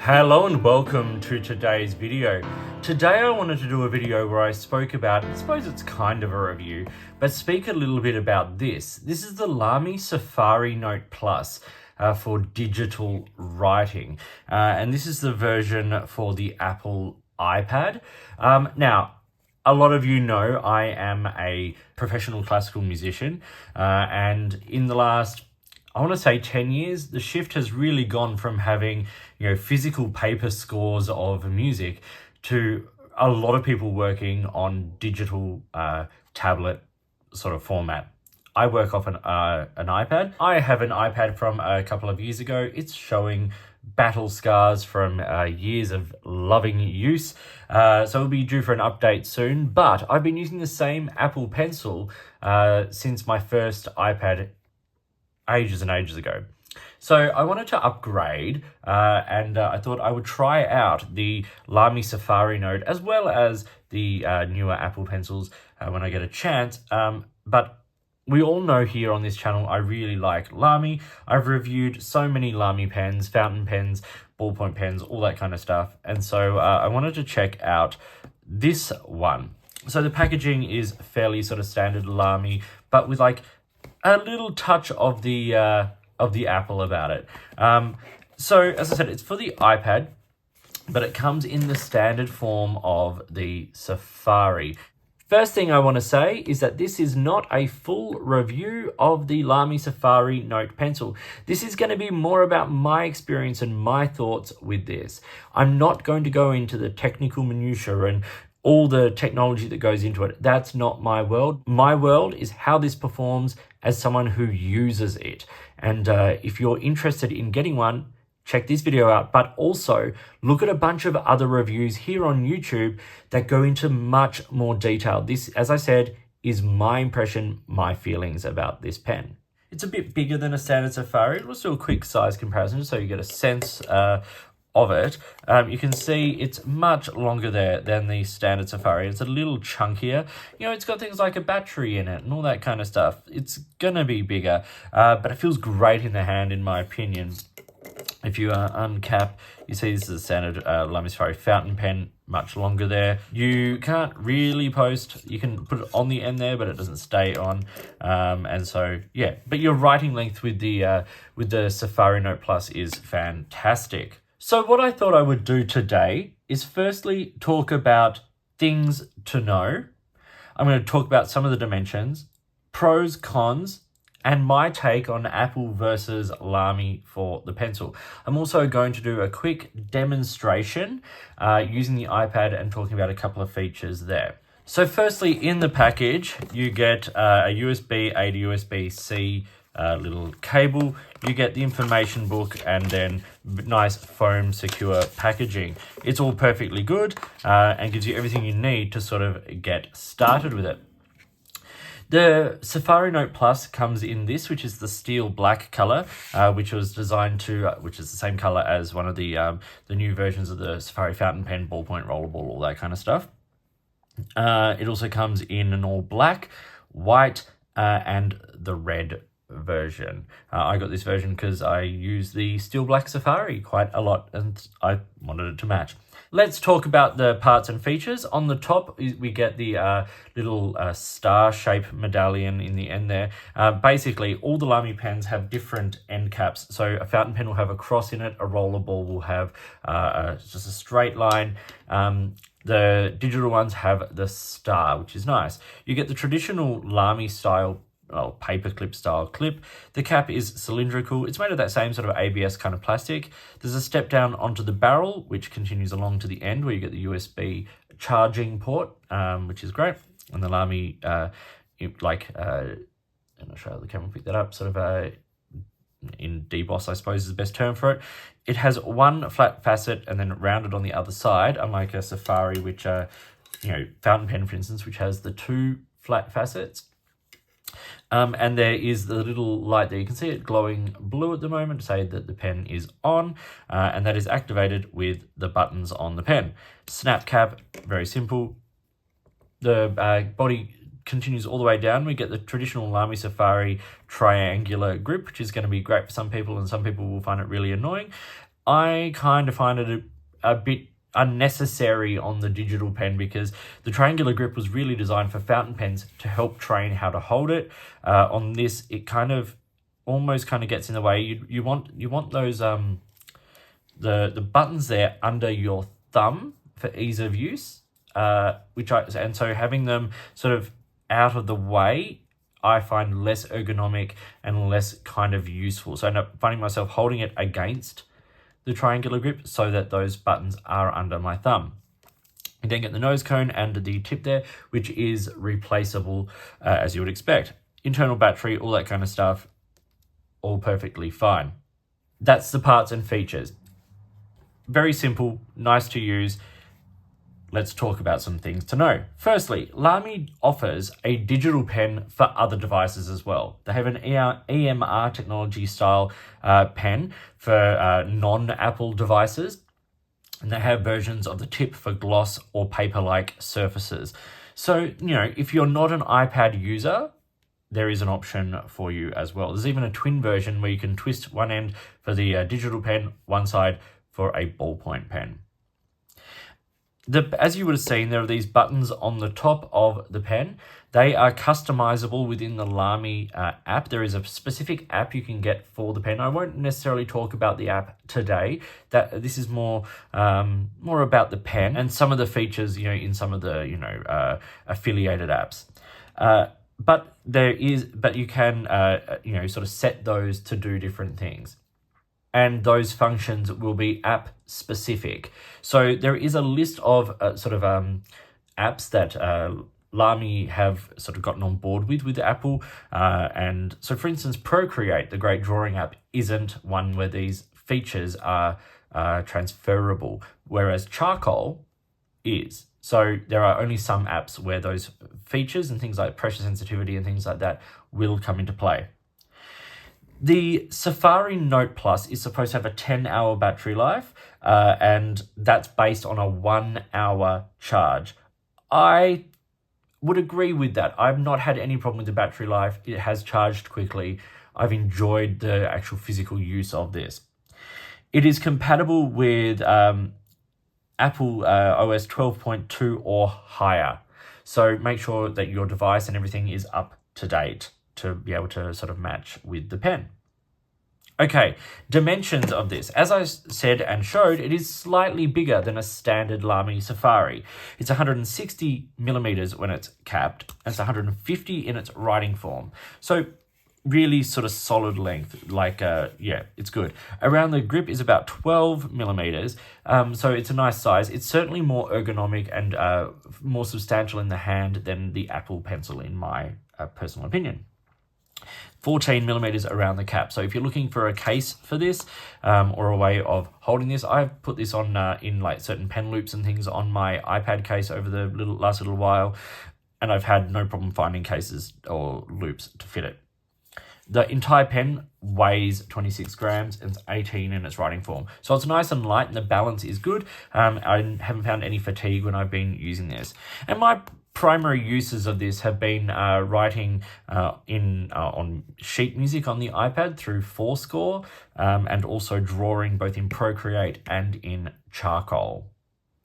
Hello and welcome to today's video. Today I wanted to do a video where I spoke about, I suppose it's kind of a review, but speak a little bit about this. This is the Lamy Safari Note Plus for digital writing. And this is the version for the Apple iPad. Now, a lot of you know I am a professional classical musician, and in the last, I want to say 10 years, the shift has really gone from having, physical paper scores of music to a lot of people working on digital tablet sort of format. I work off an iPad. I have an iPad from a couple of years ago. It's showing battle scars from years of loving use. So it'll be due for an update soon, but I've been using the same Apple Pencil since my first iPad ages and ages ago. So I wanted to upgrade and I thought I would try out the Lamy Safari Note as well as the newer Apple Pencils when I get a chance. But we all know here on this channel, I really like Lamy. I've reviewed so many Lamy pens, fountain pens, ballpoint pens, all that kind of stuff. And so I wanted to check out this one. So the packaging is fairly sort of standard Lamy, but with like a little touch of the Apple about it. So as I said, it's for the iPad, but it comes in the standard form of the Safari. First thing I want to say is that this is not a full review of the Lamy Safari Note Pencil. This is going to be more about my experience and my thoughts with this. I'm not going to go into the technical minutiae and all the technology that goes into it. That's not my world. My world is how this performs as someone who uses it. And if you're interested in getting one, check this video out, but also look at a bunch of other reviews here on YouTube that go into much more detail. This, as I said, is my impression, my feelings about this pen. It's a bit bigger than a standard Safari. Let's do a quick size comparison so you get a sense of it. You can see it's much longer there than the standard Safari. It's a little chunkier. It's got things like a battery in it and all that kind of stuff. It's gonna be bigger, but it feels great in the hand, in my opinion. If you uncap, you see this is a standard Lamy Safari fountain pen, much longer there. You can't really post. You can put it on the end there, but it doesn't stay on. And so, yeah. But your writing length with the Safari Note Plus is fantastic. So what I thought I would do today is firstly talk about things to know. I'm going to talk about some of the dimensions, pros, cons, and my take on Apple versus Lamy for the pencil. I'm also going to do a quick demonstration using the iPad and talking about a couple of features there. So firstly, in the package, you get a USB-A to USB-C little cable. You get the information book and then nice foam secure packaging. It's all perfectly good and gives you everything you need to sort of get started with it. The Safari Note Plus comes in this, which is the steel black color, which was designed to, which is the same color as one of the new versions of the Safari fountain pen, ballpoint, rollerball, all that kind of stuff. It also comes in an all black, white, and the red version. I got this version because I use the steel black Safari quite a lot and I wanted it to match. Let's talk about the parts and features. On the top, we get the little star-shaped medallion in the end there. Basically, all the Lamy pens have different end caps. So a fountain pen will have a cross in it. A rollerball will have just a straight line. The digital ones have the star, which is nice. You get the traditional Lamy style paperclip style clip. The cap is cylindrical. It's made of that same sort of ABS kind of plastic. There's a step down onto the barrel, which continues along to the end where you get the USB charging port, which is great. And the Lamy, I'm not sure how the camera picked that up, sort of in deboss, I suppose is the best term for it. It has one flat facet and then rounded on the other side, unlike a Safari, which, fountain pen, for instance, which has the two flat facets. And there is the little light there. You can see it glowing blue at the moment to say that the pen is on, and that is activated with the buttons on the pen. Snap cap, very simple. The body continues all the way down. We get the traditional Lamy Safari triangular grip, which is going to be great for some people, and some people will find it really annoying. I kind of find it a bit unnecessary on the digital pen, because the triangular grip was really designed for fountain pens to help train how to hold it. On this, it kind of almost kind of gets in the way. You want those the buttons there under your thumb for ease of use, and so having them sort of out of the way, I find less ergonomic and less kind of useful. So I end up finding myself holding it against the triangular grip so that those buttons are under my thumb. You then get the nose cone and the tip there, which is replaceable as you would expect. Internal battery, all that kind of stuff, all perfectly fine. That's the parts and features. Very simple, nice to use. Let's talk about some things to know. Firstly, Lamy offers a digital pen for other devices as well. They have an EMR technology style pen for non-Apple devices, and they have versions of the tip for gloss or paper-like surfaces. So, if you're not an iPad user, there is an option for you as well. There's even a twin version where you can twist one end for the digital pen, one side for a ballpoint pen. As you would have seen, there are these buttons on the top of the pen. They are customizable within the Lamy app. There is a specific app you can get for the pen. I won't necessarily talk about the app today. This is more about the pen and some of the features, in some of the affiliated apps. But you can sort of set those to do different things, and those functions will be app specific. So there is a list of apps that Lamy have sort of gotten on board with Apple. And so, for instance, Procreate, the great drawing app, isn't one where these features are transferable, whereas Charcoal is. So there are only some apps where those features and things like pressure sensitivity and things like that will come into play. The Safari Note Plus is supposed to have a 10-hour battery life, and that's based on a 1-hour charge. I would agree with that. I've not had any problem with the battery life. It has charged quickly. I've enjoyed the actual physical use of this. It is compatible with Apple OS 12.2 or higher. So make sure that your device and everything is up to date to be able to sort of match with the pen. Okay, dimensions of this. As I said and showed, it is slightly bigger than a standard Lamy Safari. It's 160 millimeters when it's capped, and it's 150 in its writing form. So really sort of solid length, it's good. Around the grip is about 12 millimeters, so it's a nice size. It's certainly more ergonomic and more substantial in the hand than the Apple Pencil, in my personal opinion. 14 millimeters around the cap. So if you're looking for a case for this, or a way of holding this, I've put this on in like certain pen loops and things on my iPad case over the last little while, and I've had no problem finding cases or loops to fit it. The entire pen weighs 26 grams and it's 18 in its writing form. So it's nice and light and the balance is good. I haven't found any fatigue when I've been using this. And my primary uses of this have been writing on sheet music on the iPad through Fourscore, and also drawing both in Procreate and in Charcoal.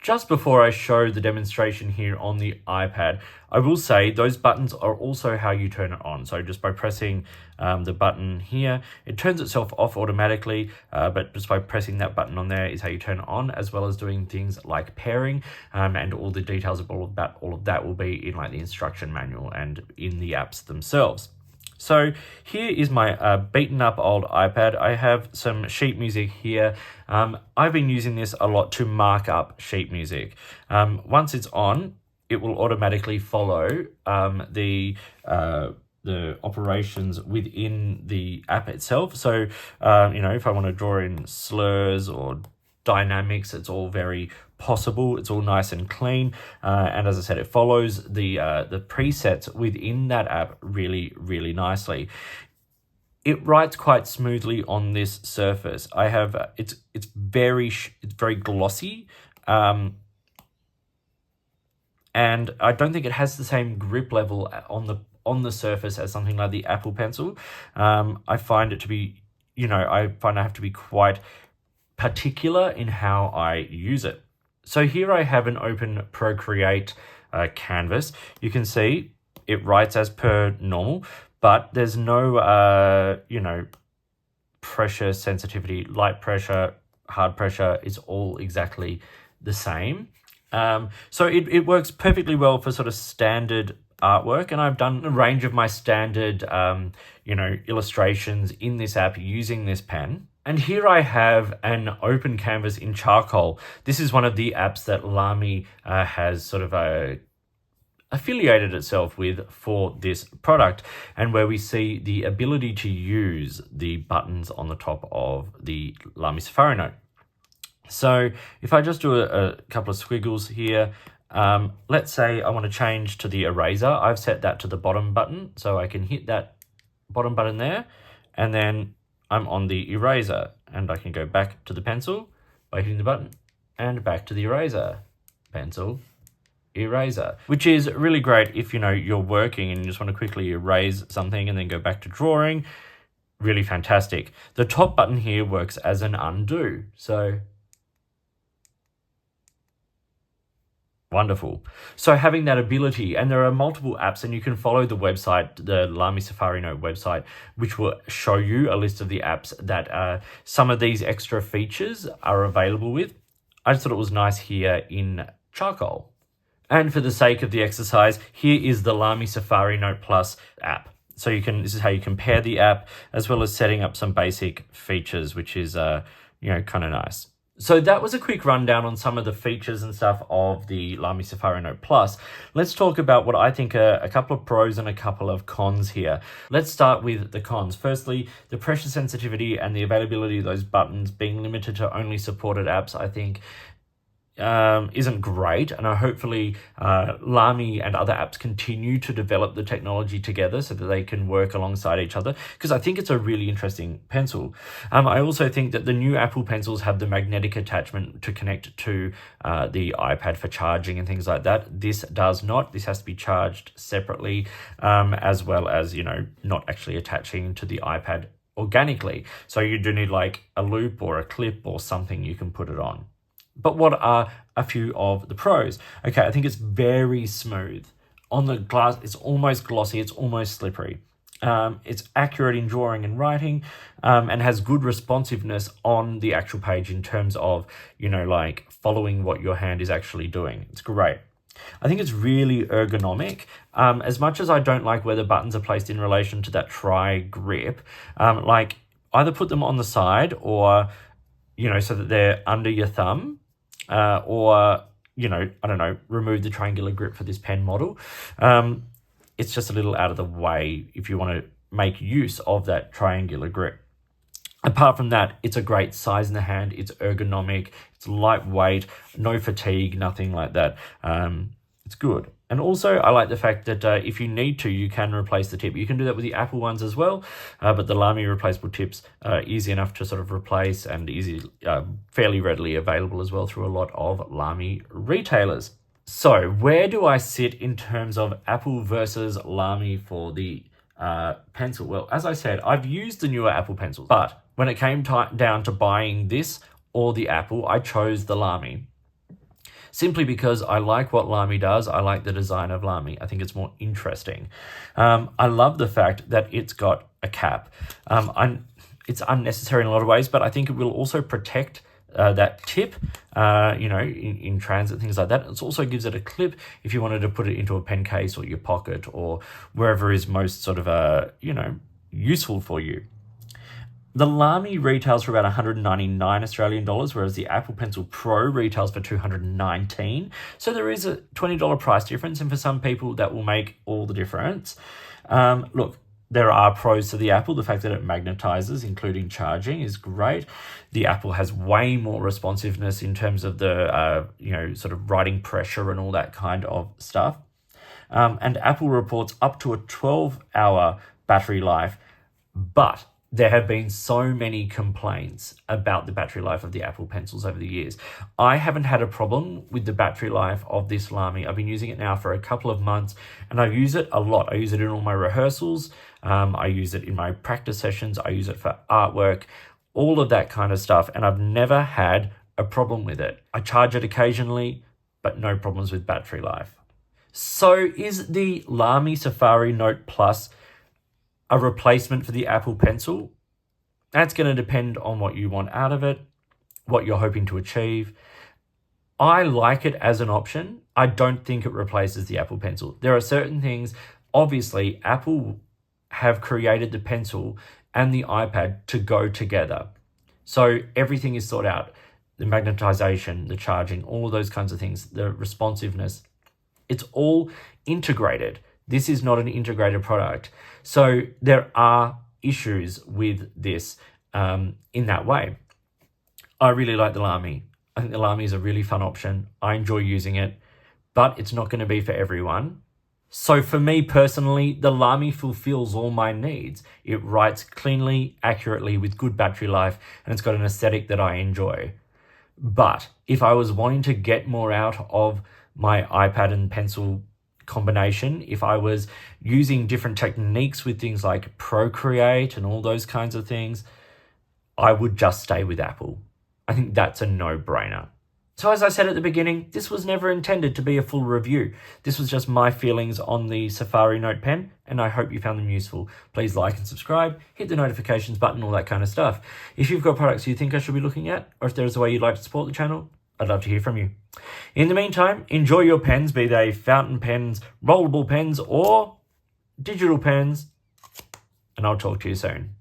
Just before I show the demonstration here on the iPad, I will say those buttons are also how you turn it on. So just by pressing the button here, it turns itself off automatically, but just by pressing that button on there is how you turn it on, as well as doing things like pairing, and all the details of all of that will be in like the instruction manual and in the apps themselves. So here is my beaten up old iPad. I have some sheet music here. I've been using this a lot to mark up sheet music. Once it's on, it will automatically follow the operations within the app itself. So, if I want to draw in slurs or dynamics, it's all very possible. It's all nice and clean, and as I said, it follows the presets within that app really, really nicely. It writes quite smoothly on this surface. I have it's very glossy, and I don't think it has the same grip level on the surface as something like the Apple Pencil. I find it to be, I have to be quite particular in how I use it. So here I have an open Procreate canvas. You can see it writes as per normal, but there's no, pressure sensitivity, light pressure, hard pressure is all exactly the same. So it works perfectly well for sort of standard artwork, and I've done a range of my standard, illustrations in this app using this pen. And here I have an open canvas in charcoal. This is one of the apps that Lamy has sort of affiliated itself with for this product, and where we see the ability to use the buttons on the top of the Lamy Safari Note. So if I just do a couple of squiggles here, let's say I want to change to the eraser. I've set that to the bottom button, so I can hit that bottom button there, and then I'm on the eraser, and I can go back to the pencil by hitting the button, and back to the eraser, pencil, eraser, which is really great if you're working and you just want to quickly erase something and then go back to drawing. Really fantastic. The top button here works as an undo, so wonderful. So having that ability, and there are multiple apps, and you can follow the website, the Lamy Safari Note website, which will show you a list of the apps that some of these extra features are available with. I just thought it was nice here in charcoal. And for the sake of the exercise, here is the Lamy Safari Note Plus app. So this is how you can pair the app, as well as setting up some basic features, which is kind of nice. So that was a quick rundown on some of the features and stuff of the Lamy Safari Note Plus. Let's talk about what I think are a couple of pros and a couple of cons here. Let's start with the cons. Firstly, the pressure sensitivity and the availability of those buttons being limited to only supported apps, I think, isn't great, and hopefully Lamy and other apps continue to develop the technology together so that they can work alongside each other, because I think it's a really interesting pencil. I also think that the new Apple pencils have the magnetic attachment to connect to the iPad for charging and things like that. This does not. This has to be charged separately, as well as not actually attaching to the iPad organically. So you do need like a loop or a clip or something you can put it on. But what are a few of the pros? Okay, I think it's very smooth. On the glass, it's almost glossy, it's almost slippery. It's accurate in drawing and writing, and has good responsiveness on the actual page in terms of, following what your hand is actually doing. It's great. I think it's really ergonomic. As much as I don't like where the buttons are placed in relation to that tri-grip, either put them on the side or, so that they're under your thumb, or, remove the triangular grip for this pen model. It's just a little out of the way if you want to make use of that triangular grip. Apart from that, it's a great size in the hand. It's ergonomic. It's lightweight, no fatigue, nothing like that. It's good. And also, I like the fact that if you need to, you can replace the tip. You can do that with the Apple ones as well, but the Lamy replaceable tips are easy enough to sort of replace, and fairly readily available as well through a lot of Lamy retailers. So where do I sit in terms of Apple versus Lamy for the pencil? Well, as I said, I've used the newer Apple pencils, but when it came down to buying this or the Apple, I chose the Lamy. Simply because I like what Lamy does. I like the design of Lamy. I think it's more interesting. I love the fact that it's got a cap. It's unnecessary in a lot of ways, but I think it will also protect that tip, in transit, things like that. It also gives it a clip if you wanted to put it into a pen case or your pocket or wherever is most sort of, useful for you. The Lamy retails for about 199 Australian dollars, whereas the Apple Pencil Pro retails for 219. So there is a $20 price difference, and for some people that will make all the difference. Look, there are pros to the Apple. The fact that it magnetizes, including charging, is great. The Apple has way more responsiveness in terms of the, sort of writing pressure and all that kind of stuff. And Apple reports up to a 12-hour battery life, but there have been so many complaints about the battery life of the Apple pencils over the years. I haven't had a problem with the battery life of this Lamy. I've been using it now for a couple of months, and I use it a lot. I use it in all my rehearsals. I use it in my practice sessions. I use it for artwork. all of that kind of stuff, and I've never had a problem with it. I charge it occasionally, but no problems with battery life. So is the Lamy Safari Note Plus a replacement for the Apple Pencil? That's going to depend on what you want out of it, what you're hoping to achieve. I like it as an option. I don't think it replaces the Apple Pencil. There are certain things, obviously, Apple have created the Pencil and the iPad to go together. So everything is thought out. The magnetization, the charging, all of those kinds of things, the responsiveness. It's all integrated. This is not an integrated product. So there are issues with this in that way. I really like the Lamy. I think the Lamy is a really fun option. I enjoy using it, but it's not going to be for everyone. So for me personally, the Lamy fulfills all my needs. It writes cleanly, accurately, with good battery life, and it's got an aesthetic that I enjoy. But if I was wanting to get more out of my iPad and pencil combination, if I was using different techniques with things like Procreate and all those kinds of things, I would just stay with Apple. I think that's a no-brainer. So as I said at the beginning, this was never intended to be a full review. This was just my feelings on the Safari Note Pen, and I hope you found them useful. Please like and subscribe, hit the notifications button, all that kind of stuff. If you've got products you think I should be looking at, or if there's a way you'd like to support the channel, I'd love to hear from you. In the meantime, enjoy your pens, be they fountain pens, rollable pens, or digital pens, and I'll talk to you soon.